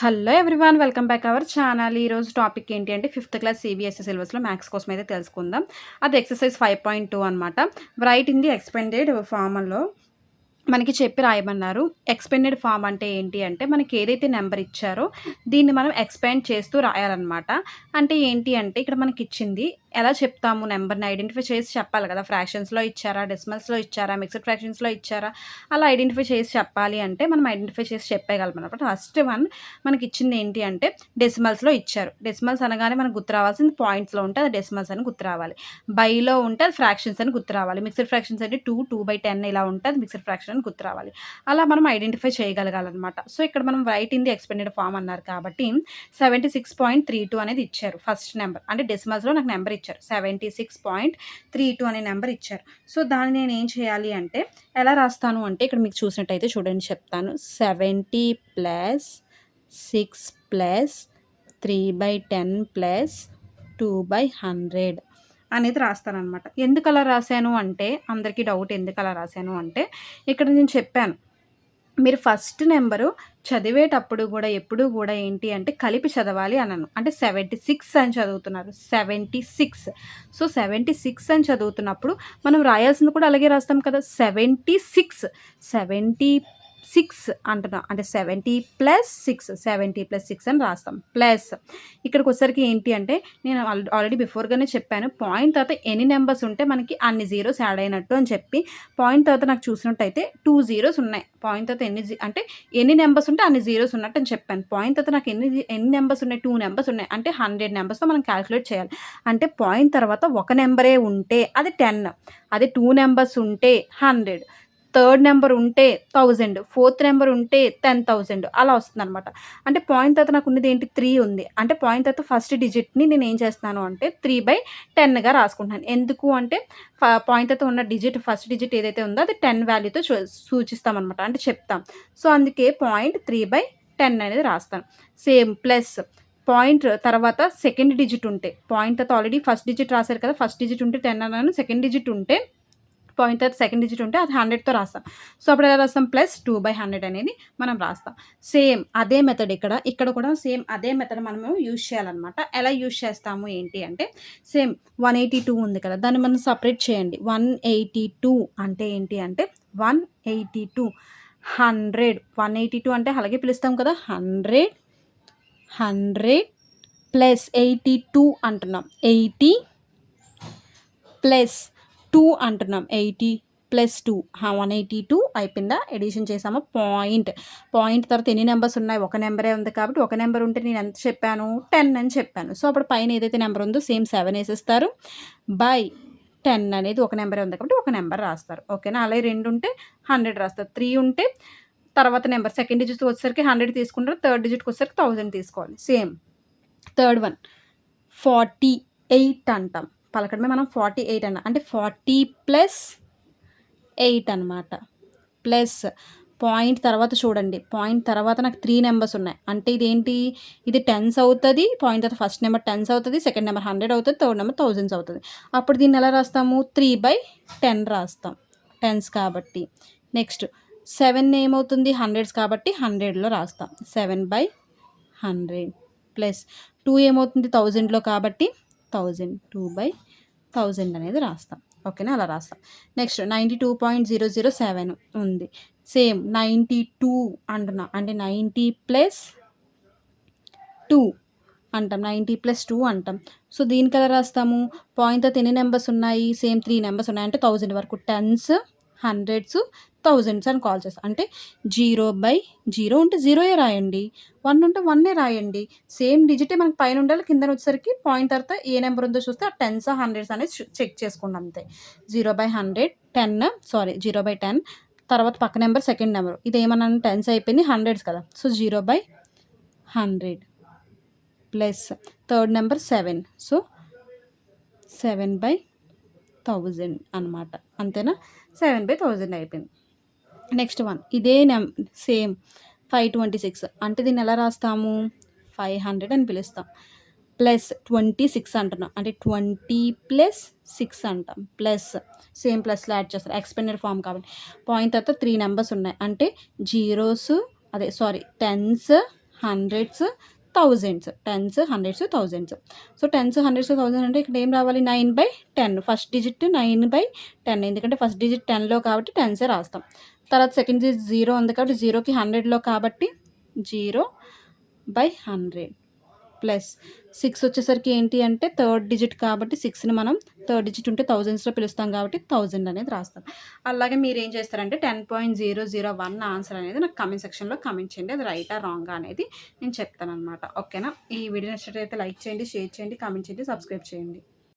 Hello everyone, welcome back our channel. ఈరోజు topic ఏంటి అంటే 5th క్లాస్ సిబిఎస్ఈ సిలబస్లో మ్యాథ్స్ కోసం అయితే తెలుసుకుందాం. అది ఎక్సర్సైజ్ 5.2 అనమాట. రైట్ ఇన్ ది ఎక్స్పెండెడ్ ఫార్మ్లో మనకి చెప్పి రాయమన్నారు. ఎక్స్పెండెడ్ ఫార్మ్ అంటే ఏంటి అంటే మనకి ఏదైతే నెంబర్ ఇచ్చారో దీన్ని మనం ఎక్స్పాండ్ చేస్తూ రాయాలన్నమాట. అంటే ఏంటి అంటే ఇక్కడ మనకి ఇచ్చింది ఎలా చెప్తాము, నెంబర్ని ఐడెంటిఫై చేసి చెప్పాలి కదా. ఫ్రాక్షన్స్లో ఇచ్చారా, డెసిమల్స్లో ఇచ్చారా, మిక్స్డ్ ఫ్రాక్షన్స్లో ఇచ్చారా, అలా ఐడెంటిఫై చేసి చెప్పాలి అంటే మనం ఐడెంటిఫై చేసి చెప్పేయగలం అనమాట. ఫస్ట్ వన్ మనకి ఇచ్చింది ఏంటి అంటే డెసిమల్స్లో ఇచ్చారు. డెసిమల్స్ అనగానే మనకు గుర్తు రావాల్సింది పాయింట్స్లో ఉంటే అది డెసిమల్స్ అని గుర్తు రావాలి. బైలో ఉంటే అది ఫ్రాక్షన్స్ అని గుర్తు రావాలి. మిక్స్డ్ ఫ్రాక్షన్స్ అంటే 2/10 ఇలా ఉంటే అది మిక్స్డ్ ఫ్రాక్షన్ అని గుర్తు రావాలి. అలా మనం ఐడెంటిఫై చేయగలగాలన్నమాట. సో ఇక్కడ మనం write in the expanded form అన్నారు కాబట్టి 76.32 అనేది ఇచ్చారు. ఫస్ట్ నెంబర్ అంటే డెసిమల్స్లో నాకు నెంబర్ ఇచ్చారు, 76.32 అనే నెంబర్ ఇచ్చారు. సో దాన్ని నేను ఏం చేయాలి అంటే ఎలా రాస్తాను అంటే ఇక్కడ మీకు చూసినట్టయితే చూడండి, చెప్తాను. 70 + 6 + 3/10 + 2/100 అనేది రాస్తాననమాట. ఎందుకు అలా రాశాను అంటే, అందరికీ డౌట్ ఎందుకు అలా రాశాను అంటే, ఇక్కడ నేను చెప్పాను మీరు ఫస్ట్ నెంబరు చదివేటప్పుడు కూడా ఎప్పుడూ కూడా ఏంటి అంటే కలిపి చదవాలి అన్నాను. అంటే 76 అని చదువుతున్నారు, 76. సో 76 అని చదువుతున్నప్పుడు మనం రాయాల్సింది కూడా అలాగే రాస్తాం కదా. 76 అంటున్నా, అంటే 70 + 6 70 + 6 అని రాస్తాం. ప్లస్ ఇక్కడికి వచ్చేసరికి ఏంటి అంటే నేను ఆల్రెడీ బిఫోర్గానే చెప్పాను, పాయింట్ తర్వాత ఎన్ని నెంబర్స్ ఉంటే మనకి అన్ని జీరోస్ యాడ్ అయినట్టు అని చెప్పి. పాయింట్ తర్వాత నాకు చూసినట్టయితే 2 జీరోస్ ఉన్నాయి. పాయింట్ తర్వాత అంటే ఎన్ని నెంబర్స్ ఉంటే అన్ని జీరోస్ ఉన్నట్టు అని చెప్పాను. పాయింట్ తర్వాత నాకు ఎన్ని నెంబర్స్ ఉన్నాయి, 2 నెంబర్స్ ఉన్నాయి. అంటే 100 నెంబర్స్తో మనం క్యాలిక్యులేట్ చేయాలి. అంటే పాయింట్ తర్వాత ఒక నెంబరే ఉంటే అది 10, అదే 2 నెంబర్స్ ఉంటే 100, థర్డ్ నెంబర్ ఉంటే 1000, ఫోర్త్ నెంబర్ ఉంటే 10,000 అలా వస్తుందనమాట. అంటే పాయింట్ తర్వాత నాకు ఉన్నది ఏంటి, 3 ఉంది. అంటే పాయింట్ తర్వాత ఫస్ట్ డిజిట్ని నేను ఏం చేస్తున్నాను అంటే 3/10గా రాసుకుంటున్నాను. ఎందుకు అంటే పాయింట్ తర్వాత ఉన్న డిజిట్, ఫస్ట్ డిజిట్ ఏదైతే ఉందో అది 10 వాల్యూతో సూచిస్తామన్నమాట, అంటే చెప్తాం. సో అందుకే 3/10 అనేది రాస్తాను. సేమ్ ప్లస్ పాయింట్ తర్వాత సెకండ్ డిజిట్ ఉంటే, పాయింట్ తర్వాత ఆల్రెడీ ఫస్ట్ డిజిట్ రాశారు కదా, ఫస్ట్ డిజిట్ ఉంటే 10 అన్నాను. సెకండ్ డిజిట్ ఉంటే పాయింట్ తర్వాత సెకండ్ డిజిట్ ఉంటే అది 100తో రాస్తాం. సో అప్పుడు ఎలా రాస్తాం, +2/100 అనేది మనం రాస్తాం. సేమ్ అదే మెథడ్ ఇక్కడ కూడా సేమ్ అదే మెథడ్ మనము యూజ్ చేయాలన్నమాట. ఎలా యూజ్ చేస్తాము ఏంటి అంటే, సేమ్ 182 ఉంది కదా, దాన్ని మనం సపరేట్ చేయండి. 182 అంటే ఏంటి అంటే 182 100 182 అంటే అలాగే పిలుస్తాం కదా. 100 + 82 అంటున్నాం, 80 + 2 అంటున్నాం, 80 + 2 182 అయిపోయిందా. ఎడిషన్ చేసాము. పాయింట్ తర్వాత ఎన్ని నెంబర్స్ ఉన్నాయి, ఒక నెంబరే ఉంది కాబట్టి ఒక నెంబర్ ఉంటే నేను ఎంత చెప్పాను, 10 అని చెప్పాను. సో అప్పుడు పైన ఏదైతే నెంబర్ ఉందో సేమ్ 7 వేసేస్తారు. బై 10 అనేది ఒక నెంబరే ఉంది కాబట్టి ఒక నెంబర్ రాస్తారు. ఓకేనా. అలాగే 2 ఉంటే 100 రాస్తారు. 3 ఉంటే తర్వాత నెంబర్ సెకండ్ డిజిట్ వచ్చేసరికి 100 తీసుకుంటారు, థర్డ్ డిజిట్కి వచ్చేసరికి 1000 తీసుకోవాలి. సేమ్ థర్డ్ వన్ 48 అంటాం. పలకడమే మనం 48 అన్న, అంటే 40 + 8 అనమాట. ప్లస్ పాయింట్ తర్వాత చూడండి, పాయింట్ తర్వాత నాకు 3 నెంబర్స్ ఉన్నాయి. అంటే ఇదేంటి, ఇది 10s అవుతుంది. పాయింట్ తర్వాత ఫస్ట్ నెంబర్ 10s అవుతుంది, సెకండ్ నెంబర్ 100 అవుతుంది, థర్డ్ నెంబర్ 1000s అవుతుంది. అప్పుడు దీన్ని ఎలా రాస్తాము, 3/10 రాస్తాం, 10s కాబట్టి. నెక్స్ట్ 7 ఏమవుతుంది, 100s కాబట్టి 100లో రాస్తాం, 7/100. ప్లస్ 2 ఏమవుతుంది, 1000లో కాబట్టి 1000, 2/1000 అనేది రాస్తాం. ఓకేనా, అలా రాస్తాం. నెక్స్ట్ 92.007 ఉంది. సేమ్ 92 అంటున్నా, అంటే 90 + 2 అంటాం, 90 + 2 అంటాం. సో దీనికి ఎలా రాస్తాము, పాయింట్ తర్వాత ఎన్ని నెంబర్స్ ఉన్నాయి, సేమ్ 3 నెంబర్స్ ఉన్నాయి. అంటే 1000 వరకు 10s 100s 1000s అని కాల్ చేస్తాం. అంటే 0/0 ఉంటే 0 రాయండి, 1 ఉంటే 1 రాయండి. సేమ్ డిజిటే మనకి పైన ఉండాలి, కింద వచ్చేసరికి పాయింట్ తర్వాత ఏ నెంబర్ ఉందో చూస్తే ఆ 10s 100s అనేది చెక్ చేసుకోండి అంతే. 0/100 0/10 తర్వాత పక్క నెంబర్ సెకండ్ నెంబర్, ఇది ఏమన్నా 10s అయిపోయింది, 100s కదా. So 0/100 plus third number 7, so 7/1000 అనమాట. అంతేనా, 7/1000 అయిపోయింది. నెక్స్ట్ వన్ ఇదే సేమ్ 526, అంటే దీన్ని ఎలా రాస్తాము, 500 అని పిలుస్తాం. ప్లస్ 26 అంటున్నాం, అంటే 20 + 6 అంటాం. ప్లస్ సేమ్ ప్లస్లో యాడ్ చేస్తారు, ఎక్స్పెండెడ్ ఫామ్ కాబట్టి. పాయింట్ తర్వాత 3 నెంబర్స్ ఉన్నాయి, అంటే 10s hundreds, thousands. Tens, hundreds, thousands. So, tens, hundreds, thousand అంటే ఇక్కడ ఏం రావాలి? 9/10. ఫస్ట్ డిజిట్ 9/10 ఎందుకంటే ఫస్ట్ డిజిట్ 10లో కాబట్టి టెన్సే రాస్తాం. తర్వాత సెకండ్ డిజిట్ 0 ఉంది కాబట్టి 0కి 100లో కాబట్టి 0/100 ప్లస్ 6 వచ్చేసరికి ఏంటి అంటే థర్డ్ డిజిట్ కాబట్టి 6ని మనం థర్డ్ డిజిట్ ఉంటే థౌజండ్స్లో పిలుస్తాం కాబట్టి 1000 అనేది రాస్తాం. అలాగే మీరు ఏం చేస్తారంటే 10.001 ఆన్సర్ అనేది నాకు కామెంట్ సెక్షన్లో కామెంట్ చేయండి. అది రైటా రాంగా అనేది నేను చెప్తాను అనమాట. ఓకేనా? ఈ వీడియో నచ్చినట్లయితే లైక్ చేయండి, షేర్ చేయండి, కామెంట్ చేయండి, సబ్స్క్రైబ్ చేయండి.